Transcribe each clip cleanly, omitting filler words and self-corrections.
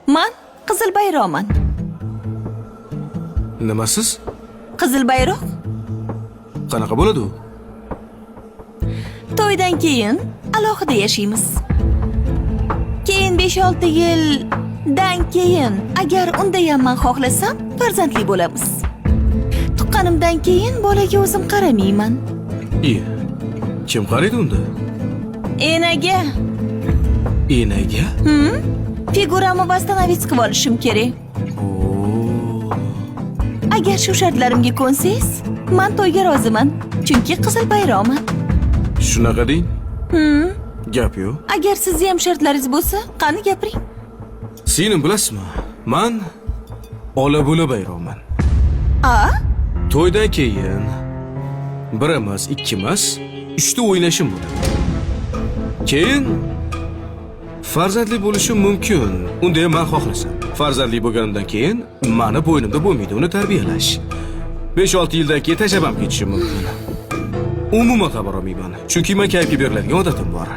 Man Qizil bayroqman. Nimasiz? Qizil bayroq Qanaqa bo'ladi u? to'ydan keyin alohida yashaymiz. Keyin 5-6 yildan keyin agar unda ham men xohlasam farzandli bo'lamiz. Tuqqanimdan keyin bolaga o'zim qaramayman. Kim qaraydi unda? Enaga. Enaga? Figuramni vastanovit qilib olishim kerak. Agar shu shartlarimga ko'nsangiz, men to'yga roziman, chunki qizil bayroqman. Shunaqa deng? Gap yo'q. Agar sizning ham shartlaringiz bo'lsa, qani gapiring. Seni bilasizmi? Men ola-bula bayroqman. To'ydan keyin bir emas, ikki emas, 3 ta o'ynashim bo'ladi. Keyin farzandli bo'lishim mumkin. Unda ham men xohlasam. Farzandli bo'lganimdan keyin meni bo'ynimda bo'lmaydi uni tarbiyalash. 5-6 yildan keyin tashlab ham ketishim mumkin. Umuman xabar olmayman. Chunki men kayfga beriladigan odatim bor.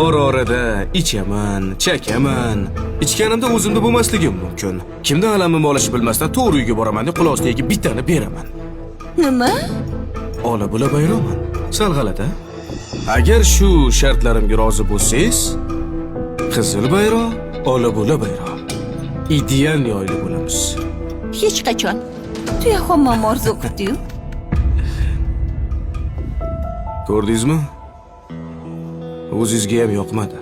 Ora-orada ichaman, chakaman. Ichganimda o'zimda bo'lmasligim mumkin. Kimdan alamimni olishni bilmasdan to'g'ri uyga boraman deb quloq ostiga bittani beraman. Nima? Ola-bula bayroqman. Sal g'alati. Agar shu shartlarimga rozi bo'lsangiz, qizil bayroq, ola-bula bayroq. Ideal oila bo'lamiz. Hech qachon. Tuya hammam orzu qildi-yu. Ko'rdingizmi? O'zingizga ham yoqmadi.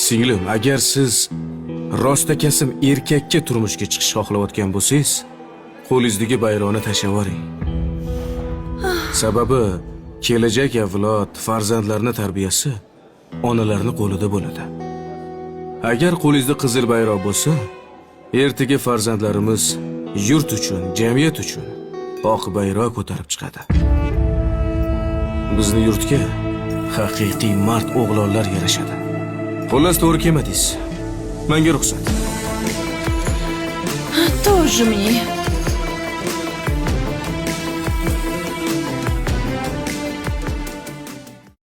Singlim, agar siz rostakasim erkakka turmushga chiqish xohlayotgan bo'lsangiz, qo'lingizdagi bayroqni tashlab yuboring. Sababi kelajak avlod, farzandlarning tarbiyasi onalarning qo'lida bo'ladi. Agar qo'lingizda qizil bayroq bo'lsa, ertaga farzandlarimiz yurt uchun, jamiyat uchun oq bayroq ko'tarib chiqadi. Bizni yurtga haqiqiy mard o'g'lonlar yarashadi. Xullas, to'g'ri kelmadingiz. Menga ruxsat. Тоже мне.